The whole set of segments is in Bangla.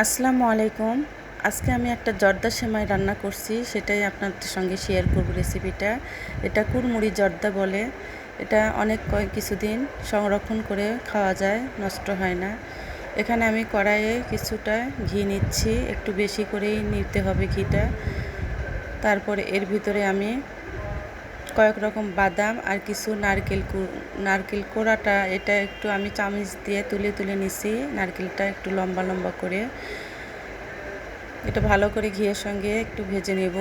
আসসালামু আলাইকুম। আজকে আমি একটা জর্দা সেমাই রান্না করছি, সেটাই আপনাদের সঙ্গে শেয়ার করব রেসিপিটা। এটা কুড়মুড়ি জর্দা বলে। এটা অনেক কিছুদিন সংরক্ষণ করে খাওয়া যায়, নষ্ট হয় না। এখানে আমি কড়াইয়ে কিছুটা ঘি নিচ্ছি, একটু বেশি করেই নিতে হবে ঘিটা। তারপরে এর ভিতরে আমি কয়েক রকম বাদাম আর কিছু নারকেল কোড়াটা এটা একটু আমি চামচ দিয়ে তুলে তুলে নিছি। নারকেলটা একটু লম্বা লম্বা করে এটা ভালো করে ঘিয়ের সঙ্গে একটু ভেজে নেব।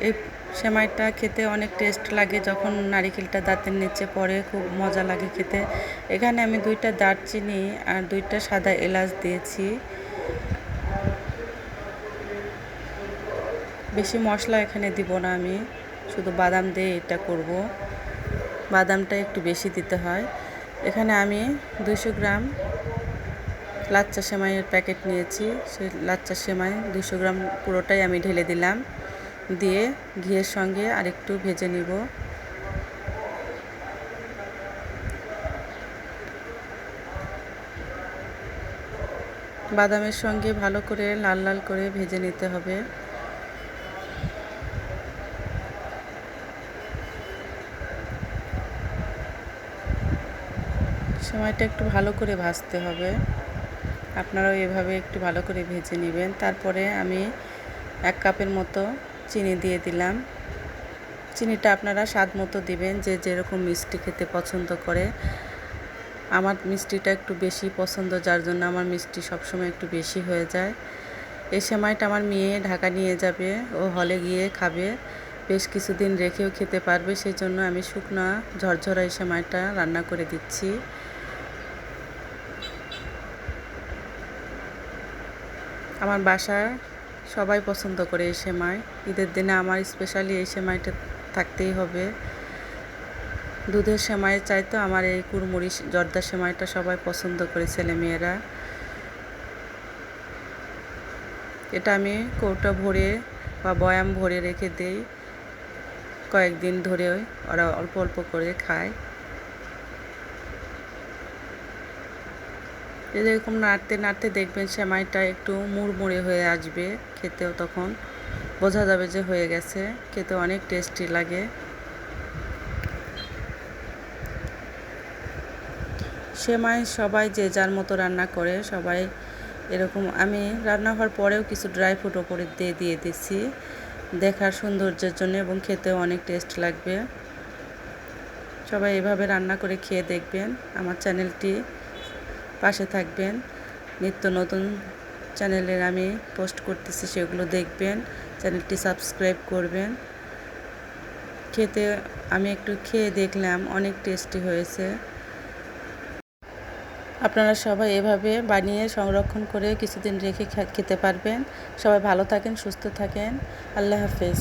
এই সেমাইটা খেতে অনেক টেস্ট লাগে, যখন নারকেলটা দাঁতের নিচে পড়ে খুব মজা লাগে খেতে। এখানে আমি 2টা দারচিনি আর 2টা সাদা এলাচ দিয়েছি। বেশি মশলা এখানে দিব না, আমি শুধু বাদাম দিয়ে এটা করব। বাদামটা একটু বেশি দিতে হয়। এখানে আমি 200 গ্রাম লাচ্চা সেমাইয়ের প্যাকেট নিয়েছি। সেই লাচ্চা সেমাই 200 গ্রাম পুরোটাই আমি ঢেলে দিলাম, দিয়ে ঘিয়ের সঙ্গে আরেকটু ভেজে নিব। বাদামের সঙ্গে ভালো করে লাল লাল করে ভেজে নিতে হবে। সেমাইটা একটু ভালো করে ভাজতে হবে, আপনারাও এভাবে একটু ভালো করে ভেজে নেবেন। তারপরে আমি 1 কাপের মতো চিনি দিয়ে দিলাম। চিনিটা আপনারা স্বাদ মতো দিবেন, যে যেরকম মিষ্টি খেতে পছন্দ করে। আমার মিষ্টিটা একটু বেশি পছন্দ, যার জন্য আমার মিষ্টি সবসময় একটু বেশি হয়ে যায়। এই সেমাইটা আমার মেয়ে ঢাকা নিয়ে যাবে, ও হলে গিয়ে খাবে, বেশ কিছুদিন রেখেও খেতে পারবে। সেই জন্য আমি শুকনো ঝরঝরা এই সেমাইটা রান্না করে দিচ্ছি। আমার বাসায় সবাই পছন্দ করে এই সেমাই। ঈদের দিনে আমার স্পেশালি এই সেমাইটা থাকতেই হবে। দুধের সেমাইয়ের চাইতে আমার এই কুড়মুড়ি জর্দা সেমাইটা সবাই পছন্দ করে, ছেলেমেয়েরা। এটা আমি কৌটা ভরে বা বয়াম ভরে রেখে দেই, কয়েকদিন ধরে ওরা অল্প অল্প করে খায়। এরকম নাড়তে নাড়তে দেখবেন সেমাইটা একটু মুড়মুড়ে হয়ে আসবে, খেতেও তখন বোঝা যাবে যে হয়ে গেছে। খেতে অনেক টেস্টি লাগে। সেমাই সবাই যে যার মতো রান্না করে, সবাই এরকম। আমি রান্না হওয়ার পরেও কিছু ড্রাই ফ্রুট ওপরে দিয়ে দিচ্ছি, দেখার সৌন্দর্যের জন্য, এবং খেতেও অনেক টেস্ট লাগবে। সবাই এভাবে রান্না করে খেয়ে দেখবেন। আমার চ্যানেলটি পাশে থাকবেন, নিত্য নতুন চ্যানেলের আমি পোস্ট করতেছি, সেগুলো দেখবেন। চ্যানেলটি সাবস্ক্রাইব করবেন। খেতে আমি একটু খেয়ে দেখলাম, অনেক টেস্টি হয়েছে। আপনারা সবাই এভাবে বানিয়ে সংরক্ষণ করে কিছুদিন রেখে খেতে পারবেন। সবাই ভালো থাকেন, সুস্থ থাকেন। আল্লাহ হাফেজ।